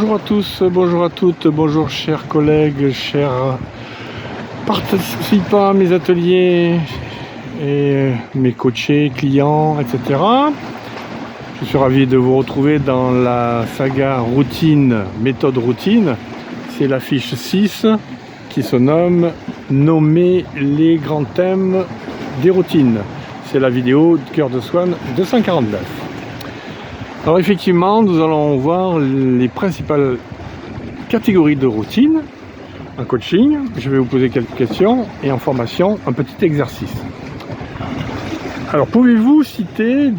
Bonjour à tous, bonjour à toutes, bonjour chers collègues, chers participants à mes ateliers et mes coachés, clients, etc. Je suis ravi de vous retrouver dans la saga routine, méthode routine. C'est la fiche 6 qui se nomme Nommer les grands thèmes des routines. C'est la vidéo Cœur de Swan 249. Alors effectivement, nous allons voir les principales catégories de routines en coaching. Je vais vous poser quelques questions et en formation, un petit exercice. Alors pouvez-vous citer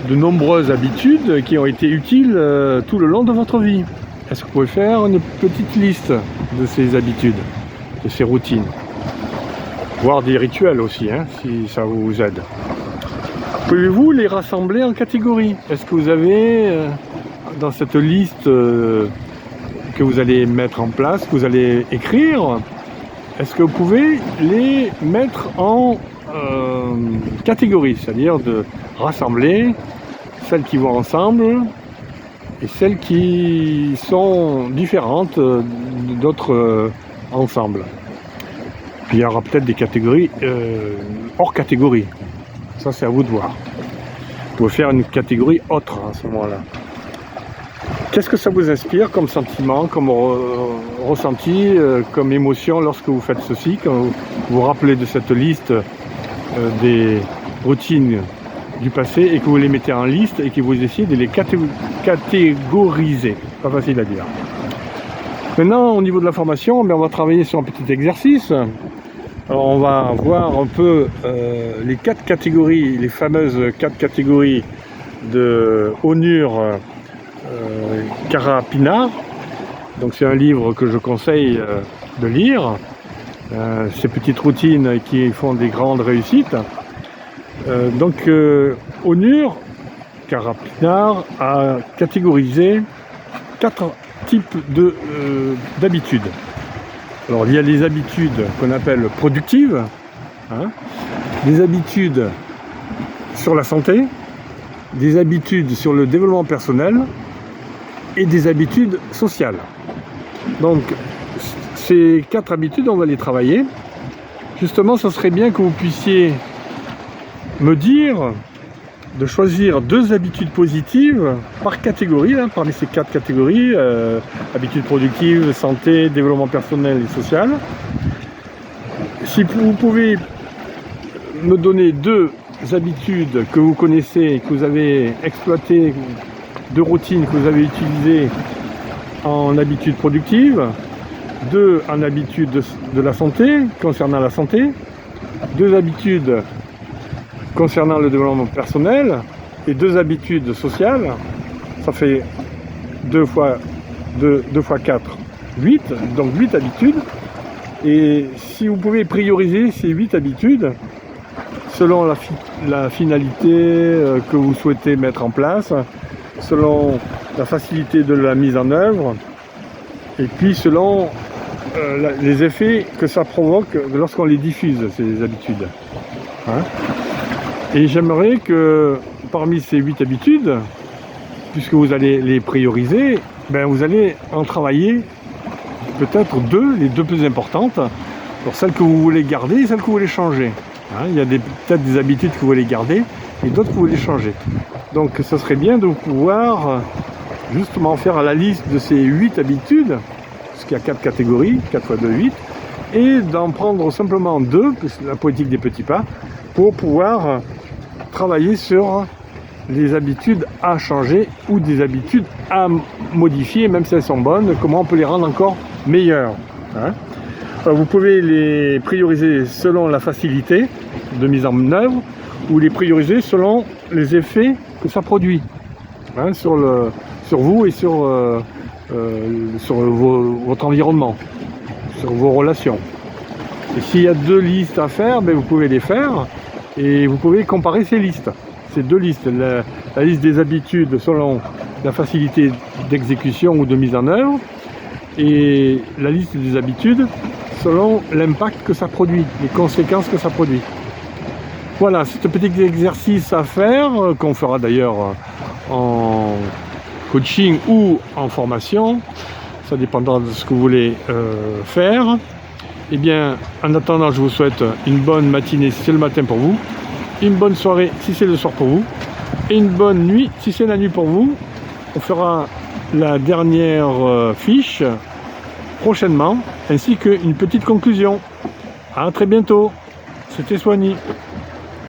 de nombreuses habitudes qui ont été utiles tout le long de votre vie? Est-ce que vous pouvez faire une petite liste de ces habitudes, de ces routines? Voire des rituels aussi, si ça vous aide. Pouvez-vous les rassembler en catégories? Est-ce que vous avez dans cette liste que vous allez mettre en place, que vous allez écrire, est-ce que vous pouvez les mettre en catégories, c'est-à-dire de rassembler celles qui vont ensemble et celles qui sont différentes d'autres ensemble. Puis il y aura peut-être des catégories hors catégorie. Ça, c'est à vous de voir. Vous pouvez faire une catégorie autre à ce moment-là. Qu'est-ce que ça vous inspire comme sentiment, comme ressenti, comme émotion lorsque vous faites ceci, quand vous vous rappelez de cette liste des routines du passé et que vous les mettez en liste et que vous essayez de les catégoriser? Pas facile à dire. Maintenant, au niveau de la formation, on va travailler sur un petit exercice. Alors on va voir un peu les 4 catégories, les fameuses 4 catégories de Onur Karapınar. Donc c'est un livre que je conseille de lire. Ces petites routines qui font des grandes réussites. Onur Karapınar a catégorisé 4 types d'habitudes. Alors il y a les habitudes qu'on appelle productives, des habitudes sur la santé, des habitudes sur le développement personnel et des habitudes sociales. Donc ces 4 habitudes, on va les travailler. Justement, ce serait bien que vous puissiez me dire de choisir 2 habitudes positives par catégorie, parmi ces 4 catégories, habitudes productives, santé, développement personnel et social. Si vous pouvez me donner 2 habitudes que vous connaissez, que vous avez exploitées, 2 routines que vous avez utilisées en habitudes productives, 2 en habitudes de la santé, concernant la santé, 2 habitudes concernant le développement personnel et 2 habitudes sociales, ça fait 2 fois 4, 8, donc 8 habitudes. Et si vous pouvez prioriser ces 8 habitudes selon la finalité que vous souhaitez mettre en place, selon la facilité de la mise en œuvre, et puis selon les effets que ça provoque lorsqu'on les diffuse, ces habitudes. Et j'aimerais que parmi ces 8 habitudes, puisque vous allez les prioriser, vous allez en travailler peut-être 2, les 2 plus importantes, pour celles que vous voulez garder et celles que vous voulez changer. Il y a peut-être des habitudes que vous voulez garder et d'autres que vous voulez changer. Donc ce serait bien de pouvoir justement faire la liste de ces 8 habitudes, parce qu'il y a 4 catégories, 4 fois 2, 8, et d'en prendre simplement 2, la politique des petits pas, pour pouvoir travailler sur les habitudes à changer ou des habitudes à modifier, même si elles sont bonnes, comment on peut les rendre encore meilleures. Alors vous pouvez les prioriser selon la facilité de mise en œuvre ou les prioriser selon les effets que ça produit sur vous et sur votre environnement, sur vos relations. Et s'il y a 2 listes à faire, vous pouvez les faire. Et vous pouvez comparer ces listes, ces 2 listes, la liste des habitudes selon la facilité d'exécution ou de mise en œuvre, et la liste des habitudes selon l'impact que ça produit, les conséquences que ça produit. Voilà, c'est un petit exercice à faire, qu'on fera d'ailleurs en coaching ou en formation, ça dépendra de ce que vous voulez faire. Eh bien, en attendant, je vous souhaite une bonne matinée si c'est le matin pour vous, une bonne soirée si c'est le soir pour vous, et une bonne nuit si c'est la nuit pour vous. On fera la dernière fiche prochainement, ainsi qu'une petite conclusion. À très bientôt. C'était Soigny.